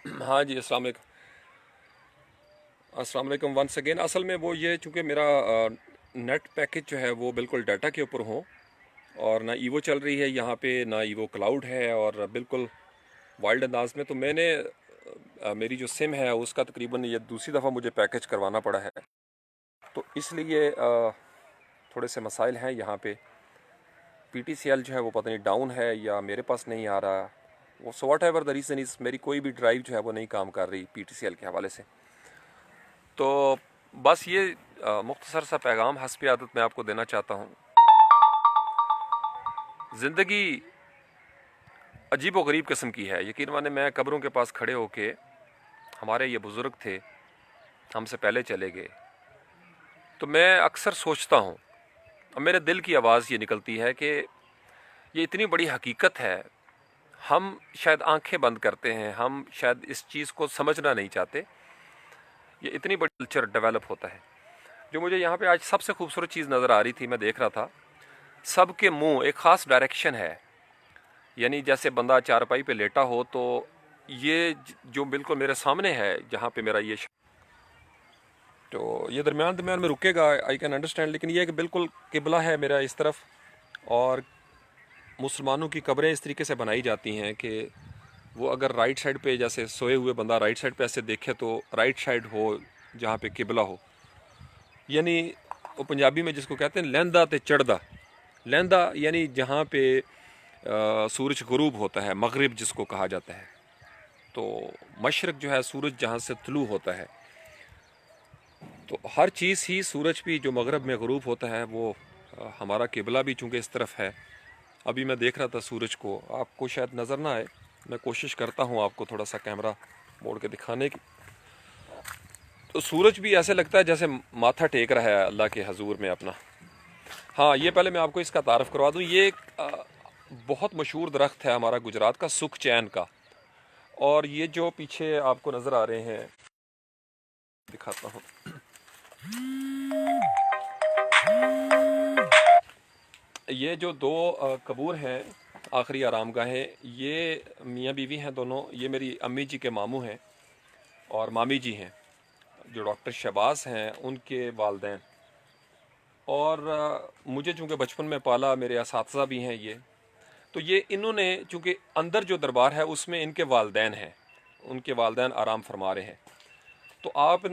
हाँ जी, अस्सलाम वालेकुम वंस अगेन। असल में वो ये चूँकि मेरा नेट पैकेज जो है वो बिल्कुल डाटा के ऊपर हो, और ना ईवो चल रही है यहाँ पे, ना ईवो क्लाउड है, और बिल्कुल वाइल्ड अंदाज में। तो मैंने मेरी जो सिम है उसका तकरीबन ये दूसरी दफ़ा मुझे पैकेज करवाना पड़ा है। तो इसलिए थोड़े से मसाइल हैं यहाँ पे। पीटीसीएल जो है वो पता नहीं डाउन है या मेरे पास नहीं आ रहा, वो so what ever the reason is, मेरी कोई भी ड्राइव जो है वो नहीं काम कर रही पीटीसीएल के हवाले से। तो बस ये मुख्तसर सा पैगाम हस्ब आदत मैं आपको देना चाहता हूँ। ज़िंदगी अजीब व गरीब किस्म की है। यकीन माने, मैं कब्रों के पास खड़े होके, हमारे ये बुज़ुर्ग थे, हमसे पहले चले गए, तो मैं अक्सर सोचता हूँ, और मेरे दिल की आवाज़ ये निकलती है कि ये इतनी बड़ी हकीकत है, हम शायद आंखें बंद करते हैं, हम शायद इस चीज़ को समझना नहीं चाहते। ये इतनी बड़ी कल्चर डेवलप होता है। जो मुझे यहाँ पे आज सबसे खूबसूरत चीज़ नज़र आ रही थी, मैं देख रहा था, सबके मुंह एक ख़ास डायरेक्शन है। यानी जैसे बंदा चारपाई पे लेटा हो, तो ये जो बिल्कुल मेरे सामने है, जहाँ पे मेरा तो ये दरमियान दरमियान में रुकेगा, आई कैन अंडरस्टैंड। लेकिन ये कि बिल्कुल किबला है मेरा इस तरफ, और मुसलमानों की कब्रें इस तरीके से बनाई जाती हैं कि वो अगर राइट साइड पे, जैसे सोए हुए बंदा राइट साइड पे ऐसे देखे, तो राइट साइड हो जहाँ पे किबला हो। यानी वो पंजाबी में जिसको कहते हैं लहंदा ते चढ़दा। लहंदा यानी जहाँ पे सूरज गुरूब होता है, मगरिब जिसको कहा जाता है। तो मशरक़ जो है, सूरज जहाँ से तुलू होता है, तो हर चीज़ ही, सूरज भी जो मगरब में गुरूब होता है, वो हमारा किबला भी चूँकि इस तरफ है। अभी मैं देख रहा था सूरज को, आपको शायद नज़र ना आए, मैं कोशिश करता हूँ आपको थोड़ा सा कैमरा मोड़ के दिखाने की। तो सूरज भी ऐसे लगता है जैसे माथा टेक रहा है अल्लाह के हजूर में अपना। हाँ, ये पहले मैं आपको इसका तारफ़ करवा दूँ। ये एक बहुत मशहूर दरख्त है हमारा गुजरात का, सुख चैन का। और ये जो पीछे आपको नज़र आ रहे हैं, दिखाता हूँ, ये जो दो कबूर हैं, आखिरी आरामगाहें, ये मियाँ बीवी हैं दोनों। ये मेरी अम्मी जी के मामू हैं और मामी जी हैं, जो डॉक्टर शहबाज हैं उनके वालदैन। और मुझे चूँकि बचपन में पाला, मेरे असातिज़ा भी हैं ये। तो ये इन्होंने, चूँकि अंदर जो दरबार है उसमें इनके वालदैन हैं, उनके वालदैन आराम फरमा रहे हैं। तो आप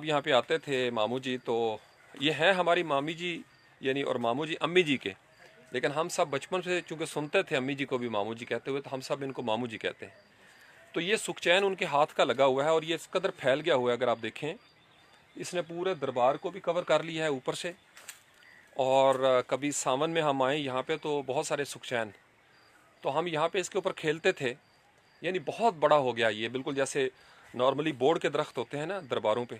यहाँ पे आते थे मामू जी, तो ये हैं हमारी मामी जी यानी, और मामू जी अम्मी जी के। लेकिन हम सब बचपन से चूँकि सुनते थे अम्मी जी को भी मामू जी कहते हुए, तो हम सब इनको मामू जी कहते हैं। तो ये सुखचैन उनके हाथ का लगा हुआ है, और ये इस कदर फैल गया हुआ है, अगर आप देखें, इसने पूरे दरबार को भी कवर कर लिया है ऊपर से। और कभी सावन में हम आए यहाँ पे, तो बहुत सारे सुखचैन, तो हम यहाँ पे इसके ऊपर खेलते थे। यानी बहुत बड़ा हो गया ये, बिल्कुल जैसे नॉर्मली बोर्ड के दरख्त होते हैं ना दरबारों पे,